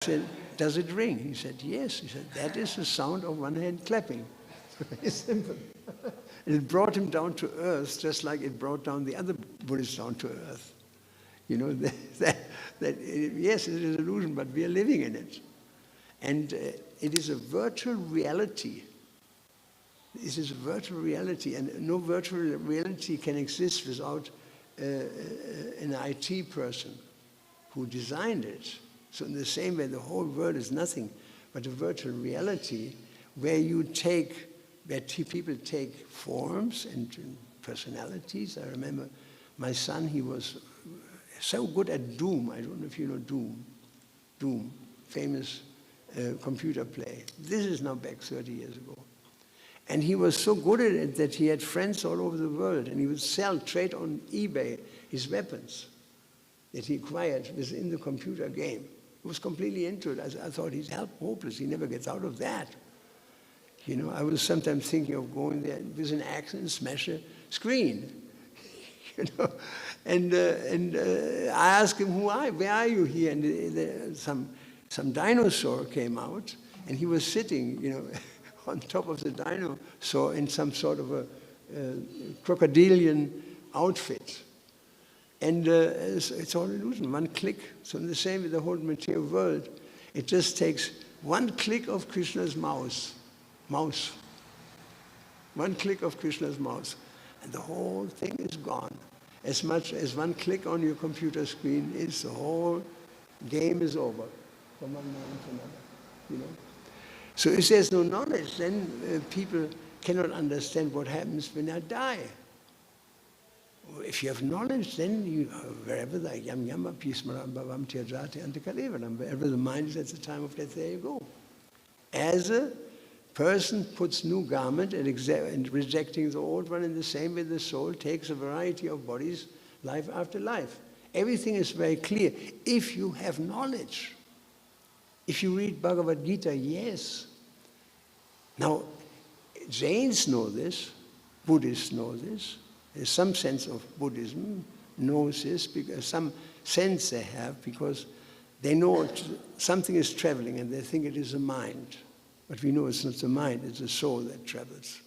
I said, does it ring? He said, yes. He said, that is the sound of one hand clapping. Very simple. And it brought him down to earth, just like it brought down the other Buddhists down to earth. You know, yes, it is an illusion, but we are living in it. And it is a virtual reality. This is a virtual reality, and no virtual reality can exist without an IT person who designed it. So in the same way, the whole world is nothing but a virtual reality where people take forms and personalities. I remember my son, he was so good at Doom. I don't know if you know Doom. Doom, famous computer play. This is now back 30 years ago. And he was so good at it that he had friends all over the world, and he would trade on eBay his weapons that he acquired within the computer game. He was completely into it. I thought he's hopeless. He never gets out of that. You know, I was sometimes thinking of going there with an axe and smash a screen. You know, and I asked him, where are you here? And some dinosaur came out, and he was sitting, you know, on top of the dinosaur in some sort of a crocodilian outfit. And it's all illusion, one click. So in the same with the whole material world, it just takes one click of Krishna's mouse. One click of Krishna's mouse. And the whole thing is gone. As much as one click on your computer screen is, the whole game is over. From one moment to another, you know. So if there's no knowledge, then people cannot understand what happens when I die. If you have knowledge, then wherever the yam yama pismaram bhavam tyajati antakalevanam, wherever the mind is at the time of death, there you go. As a person puts new garment and rejecting the old one, in the same way the soul takes a variety of bodies, life after life. Everything is very clear if you have knowledge. If you read Bhagavad Gita, yes. Now, Jains know this, Buddhists know this. There's some sense of Buddhism knows this, because some sense they have, because they know something is traveling and they think it is the mind. But we know it's not the mind, it's the soul that travels.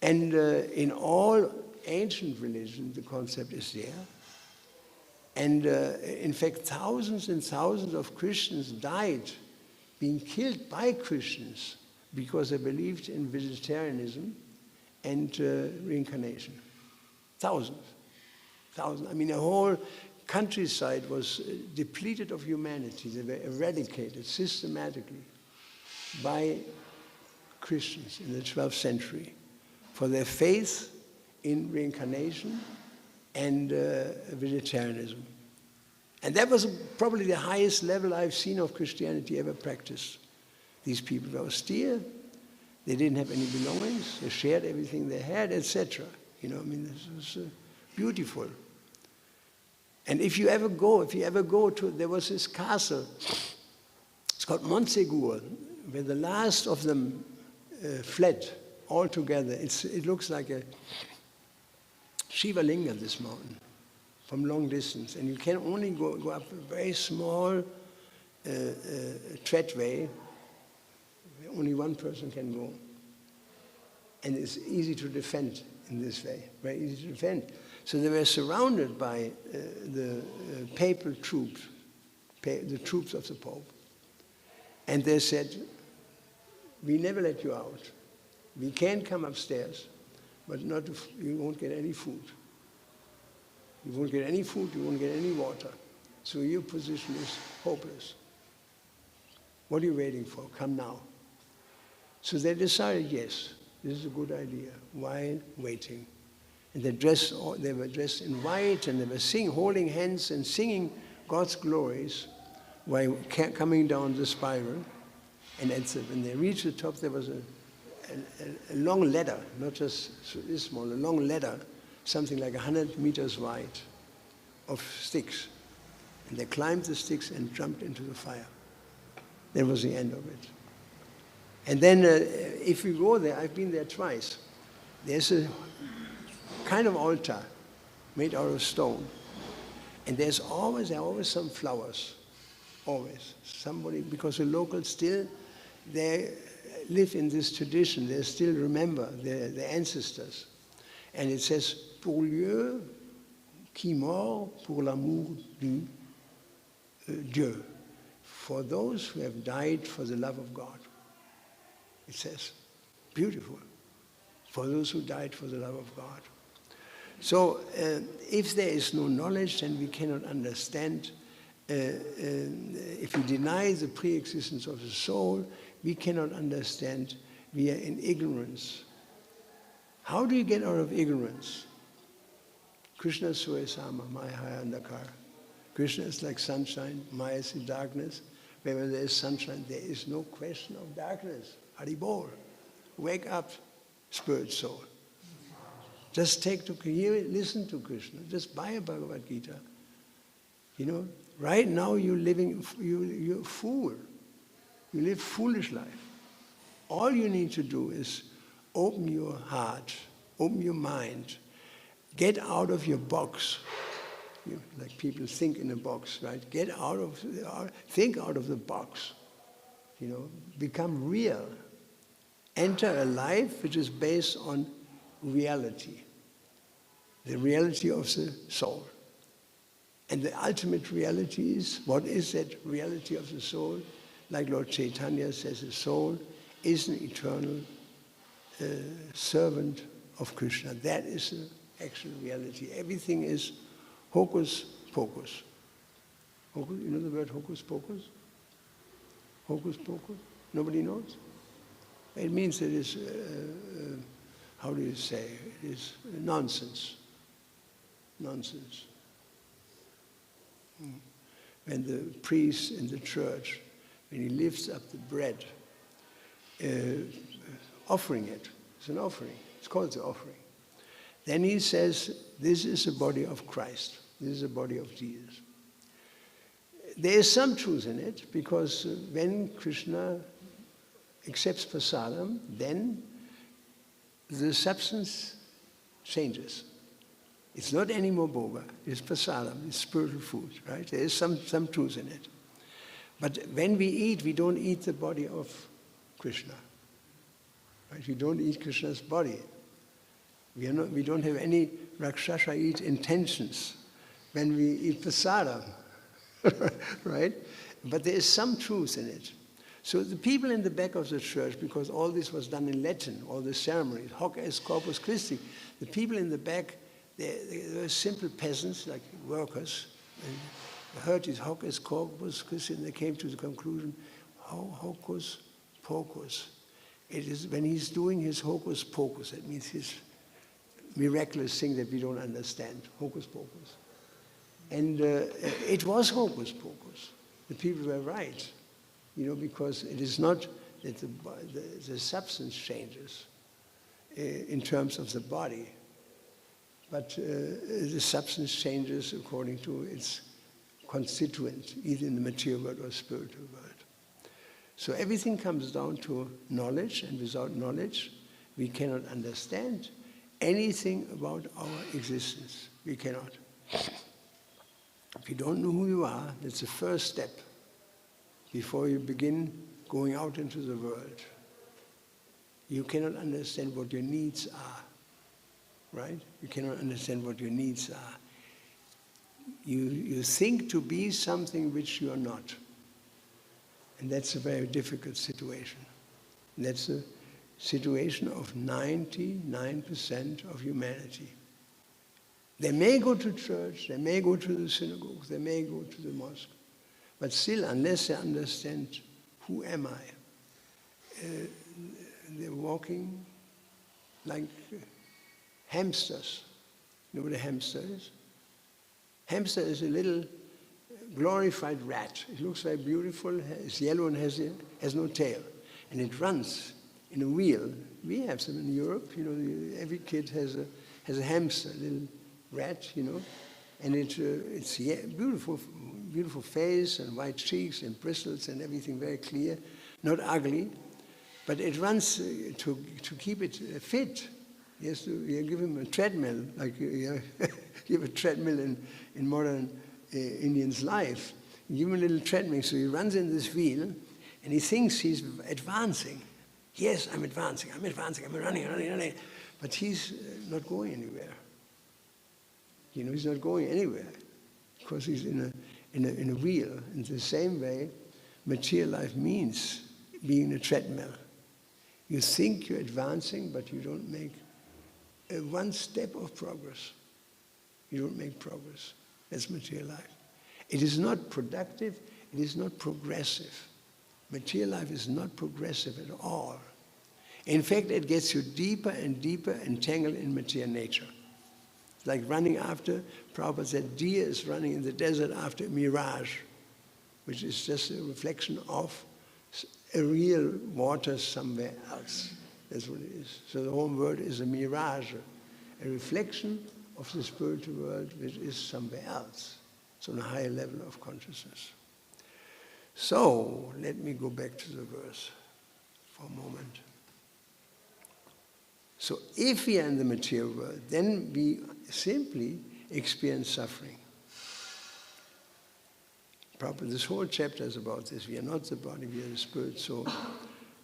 And in all ancient religions, the concept is there. And in fact, thousands and thousands of Christians died being killed by Christians because they believed in vegetarianism and reincarnation. Thousands. I mean, a whole countryside was depleted of humanity. They were eradicated systematically by Christians in the 12th century for their faith in reincarnation and vegetarianism. And that was probably the highest level I've seen of Christianity ever practiced. These people were austere, they didn't have any belongings, they shared everything they had, etc. You know, I mean, this was beautiful. And if you ever go to, there was this castle, it's called Montsegur, where the last of them fled altogether. It looks like a Shiva Linga, this mountain, from long distance. And you can only go up a very small treadway, where only one person can go. And it's easy to defend in this way, very easy to defend. So they were surrounded by the papal troops, the troops of the Pope. And they said, we never let you out. We can come upstairs, but you won't get any food. You won't get any food, you won't get any water. So your position is hopeless. What are you waiting for? Come now. So they decided, yes, this is a good idea. Why waiting? And they were dressed in white, and they were holding hands and singing God's glories while coming down the spiral. And when they reached the top, there was a long ladder, not just this small, a long ladder, something like 100 meters wide, of sticks. And they climbed the sticks and jumped into the fire. That was the end of it. And then if we go there, I've been there twice, there's a kind of altar made out of stone. And there are always some flowers. always. Somebody, because the locals still, they live in this tradition, they still remember their ancestors. And it says, pour Dieu qui mort pour l'amour du Dieu. For those who have died for the love of God. It says, beautiful. For those who died for the love of God. So if there is no knowledge, then we cannot understand. If we deny the pre-existence of the soul, we cannot understand. We are in ignorance. How do you get out of ignorance? Krishna is Suesama, Maya Andakara. Krishna is like sunshine, Maya is in darkness. Wherever there is sunshine, there is no question of darkness. Haribol. Wake up, spirit soul. Just take to hear it, listen to Krishna. Just buy a Bhagavad Gita. You know, right now you're a fool. You live foolish life. All you need to do is open your heart, open your mind, get out of your box. Like people think in a box, right? Think out of the box. You know, become real. Enter a life which is based on reality. The reality of the soul. And the ultimate reality is, what is that reality of the soul? Like Lord Chaitanya says, the soul is an eternal servant of Krishna. That is the actual reality. Everything is hocus pocus. Hocus, you know the word hocus pocus? Hocus pocus? Nobody knows? It means it is, how do you say, it is nonsense. Nonsense. When the priest in the church, when he lifts up the bread, offering it, it's an offering, it's called the offering. Then he says, this is the body of Christ, this is the body of Jesus. There is some truth in it, because when Krishna accepts prasadam, then the substance changes. It's not anymore bhoga, it's prasadam, it's spiritual food, right? There is some truth in it. But when we eat, we don't eat the body of Krishna. Right? We don't eat Krishna's body. We don't have any Rakshasa eat intentions when we eat prasadam, right? But there is some truth in it. So the people in the back of the church, because all this was done in Latin, all the ceremonies, hoc est corpus Christi, the people in the back, they were simple peasants, like workers, and heard this hoc est corpus Christi, and they came to the conclusion, hocus pocus. It is when he's doing his hocus pocus, that means his miraculous thing that we don't understand, hocus pocus. And it was hocus pocus. The people were right, you know, because it is not that the substance changes in terms of the body, but the substance changes according to its constituent, either in the material world or spiritual world. So everything comes down to knowledge, and without knowledge, we cannot understand anything about our existence. We cannot. If you don't know who you are, that's the first step before you begin going out into the world. You cannot understand what your needs are, right? You cannot understand what your needs are. You think to be something which you are not. And that's a very difficult situation. And that's a situation of 99% of humanity. They may go to church, they may go to the synagogue, they may go to the mosque, but still, unless they understand who am I, they're walking like hamsters. You know what a hamster is? Hamster is a little glorified rat. It looks very beautiful, it's yellow and has no tail. And it runs in a wheel. We have some in Europe, you know, every kid has a hamster, a little rat, you know. And it's beautiful, beautiful face and white cheeks and bristles and everything very clear, not ugly. But it runs to keep it fit. You give him a treadmill, like you give a treadmill in modern Indian's life. give him a little treadmill, so he runs in this wheel, and he thinks he's advancing. Yes, I'm advancing, I'm running. But he's not going anywhere. He's not going anywhere, because he's in a wheel. In the same way, material life means being a treadmill. You think you're advancing, but you don't make one step of progress. You don't make progress. That's material life. It is not productive, it is not progressive. Material life is not progressive at all. In fact, it gets you deeper and deeper entangled in material nature. Like running after, Prabhupada said, deer is running in the desert after a mirage, which is just a reflection of a real water somewhere else. That's what it is. So the whole world is a mirage, a reflection of the spiritual world which is somewhere else. So on a higher level of consciousness. So let me go back to the verse for a moment. So if we are in the material world, then we simply experience suffering. Prabhupada, this whole chapter is about this. We are not the body, we are the spirit. So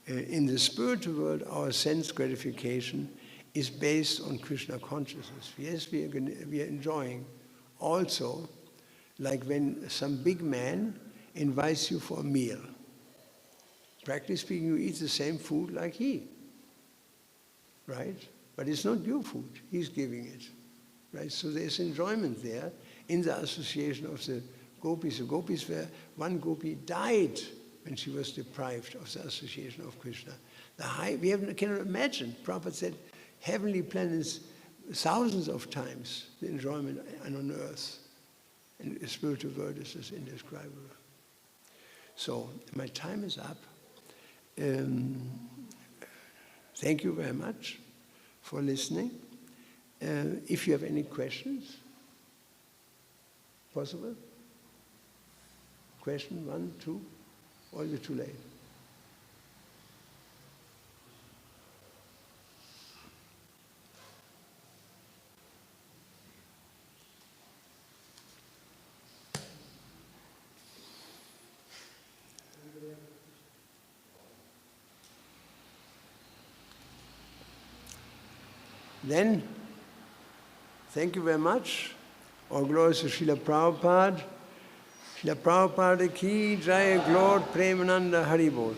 in the spiritual world, our sense gratification is based on Krishna consciousness. Yes, we are enjoying also, like when some big man invites you for a meal. Practically speaking, you eat the same food like he, right? But it's not your food, he's giving it, right? So there's enjoyment there in the association of the gopis. The gopis were, one gopi died when she was deprived of the association of Krishna. We cannot imagine. Prabhupada said, heavenly planets, thousands of times the enjoyment on earth. And the spiritual world is just indescribable. So my time is up. Thank you very much for listening. If you have any questions, possible? Question 1, 2, or is it too late? Then, thank you very much. All glories to Srila Prabhupada. Srila Prabhupada ki jai, Lord Premananda Haribol.